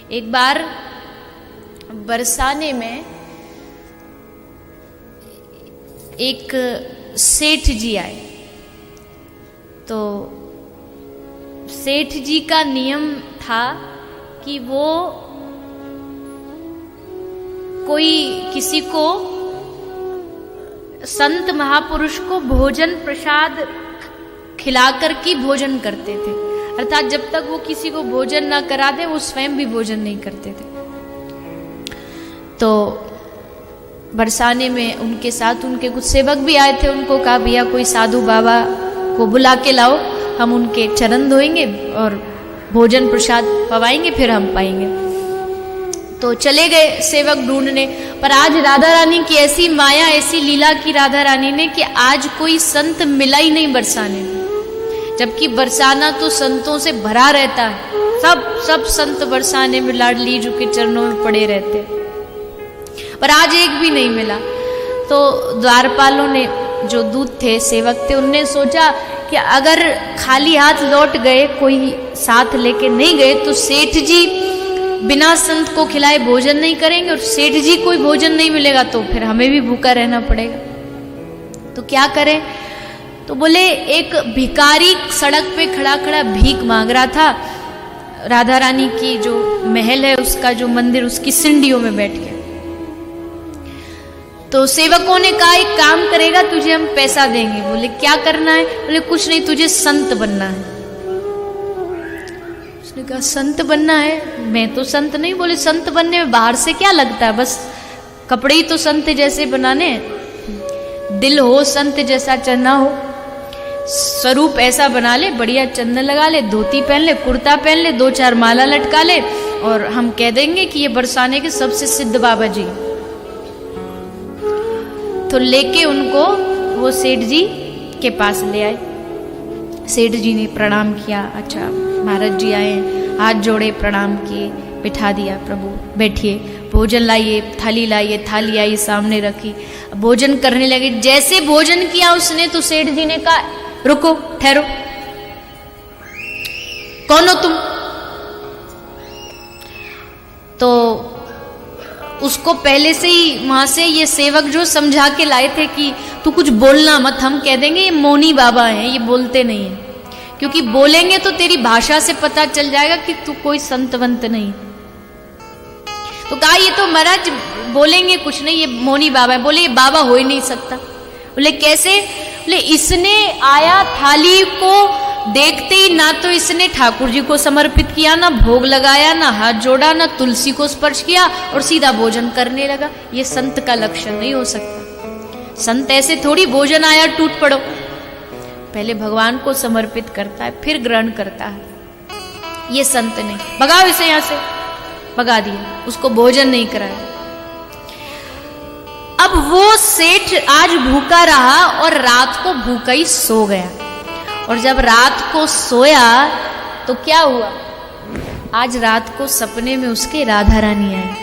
एक बार बरसाने में एक सेठ जी आए। तो सेठ जी का नियम था कि वो कोई किसी को, संत महापुरुष को भोजन प्रसाद खिलाकर के भोजन करते थे। अर्थात जब तक वो किसी को भोजन ना करा दे वो स्वयं भी भोजन नहीं करते थे। तो बरसाने में उनके साथ उनके कुछ सेवक भी आए थे। उनको कहा भैया कोई साधु बाबा को बुला के लाओ, हम उनके चरण धोएंगे और भोजन प्रसाद पवाएंगे, फिर हम पाएंगे। तो चले गए सेवक ढूंढने। पर आज राधा रानी की ऐसी माया, ऐसी लीला की राधा रानी ने कि आज कोई संत मिला ही नहीं बरसाने में। जबकि बरसाना तो संतों से भरा रहता है, सब संत बरसाने में लाडली जी के चरणों में पड़े रहते, पर आज एक भी नहीं मिला। तो द्वारपालों ने, जो दूत थे, सेवक थे, उनने सोचा कि अगर खाली हाथ लौट गए, कोई साथ लेके नहीं गए, तो सेठ जी बिना संत को खिलाए भोजन नहीं करेंगे, और सेठ जी कोई भोजन नहीं मिलेगा तो फिर हमें भी भूखा रहना पड़ेगा। तो क्या करें? तो बोले एक भिखारी सड़क पे खड़ा खड़ा भीख मांग रहा था। राधा रानी की जो महल है, उसका जो मंदिर, उसकी सीढ़ियों में बैठ के। तो सेवकों ने कहा एक काम करेगा, तुझे हम पैसा देंगे। बोले क्या करना है? बोले कुछ नहीं, तुझे संत बनना है। उसने कहा संत बनना है? मैं तो संत नहीं। बोले संत बनने में बाहर से क्या लगता है, बस कपड़े ही तो संत जैसे बनाने, दिल हो संत जैसा चलना हो, स्वरूप ऐसा बना ले, बढ़िया चंदन लगा ले, धोती पहन ले, कुर्ता पहन ले, 2-4 माला लटका ले, और हम कह देंगे कि ये बरसाने के सबसे सिद्ध बाबा जी। तो लेके उनको वो सेठ जी के पास ले आए। सेठ जी ने प्रणाम किया। अच्छा महाराज जी आए, हाथ जोड़े, प्रणाम किए, बिठा दिया। प्रभु बैठिए, भोजन लाइए, थाली लाइए, थाली आई सामने रखी, भोजन करने लगे। जैसे भोजन किया उसने, तो सेठ जी ने कहा रुको, ठहरो, कौन हो तुम? तो उसको पहले से ही वहां से ये सेवक जो समझा के लाए थे कि तू कुछ बोलना मत, हम कह देंगे ये मौनी बाबा हैं, ये बोलते नहीं है, क्योंकि बोलेंगे तो तेरी भाषा से पता चल जाएगा कि तू कोई संतवंत नहीं। तो कहा ये तो महाराज बोलेंगे कुछ नहीं, ये मौनी बाबा है। बोले ये बाबा हो ही नहीं सकता। बोले कैसे? बोले इसने आया, थाली को देखते ही ना तो इसने ठाकुर जी को समर्पित किया, ना भोग लगाया, ना हाथ जोड़ा, ना तुलसी को स्पर्श किया, और सीधा भोजन करने लगा। ये संत का लक्षण नहीं हो सकता। संत ऐसे थोड़ी भोजन आया टूट पड़ो, पहले भगवान को समर्पित करता है, फिर ग्रहण करता है। ये संत नहीं। भगाओ इसे यहां से। भगा दिया, उसको भोजन नहीं कराया। अब वो सेठ आज भूखा रहा और रात को भूखा ही सो गया। और जब रात को सोया तो क्या हुआ? आज रात को सपने में उसके राधा रानी आए।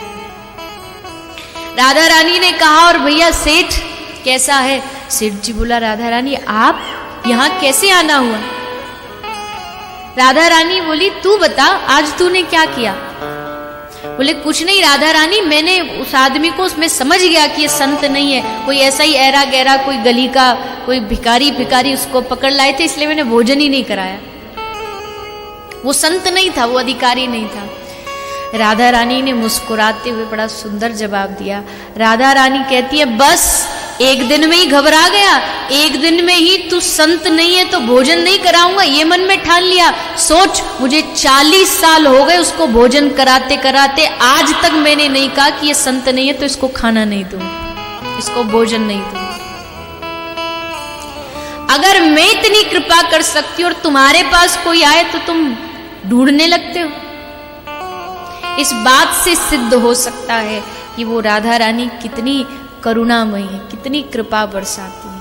राधा रानी ने कहा और भैया सेठ कैसा है? सेठ जी बोला राधा रानी आप यहां कैसे आना हुआ? राधा रानी बोली तू बता, आज तूने क्या किया? बोले कुछ नहीं राधा रानी, मैंने उस आदमी को, उसमें समझ गया कि ये संत नहीं है, कोई ऐसा ही ऐरा गहरा, कोई गली का कोई भिखारी उसको पकड़ लाए थे, इसलिए मैंने भोजन ही नहीं कराया। वो संत नहीं था, वो अधिकारी नहीं था। राधा रानी ने मुस्कुराते हुए बड़ा सुंदर जवाब दिया। राधा रानी कहती है बस एक दिन में ही घबरा गया, एक दिन में ही तू संत नहीं है तो भोजन नहीं कराऊंगा, ये मन में ठान लिया। सोच मुझे 40 साल हो गए उसको भोजन कराते कराते, आज तक मैंने नहीं कहा कि ये संत नहीं है तो इसको खाना नहीं दूं, इसको भोजन नहीं दूं। अगर मैं इतनी कृपा कर सकती हूं और तुम्हारे पास कोई आए तो तुम ढूंढने लगते हो। इस बात से सिद्ध हो सकता है कि वो राधा रानी कितनी करुणामयी है, कितनी कृपा बरसाती है।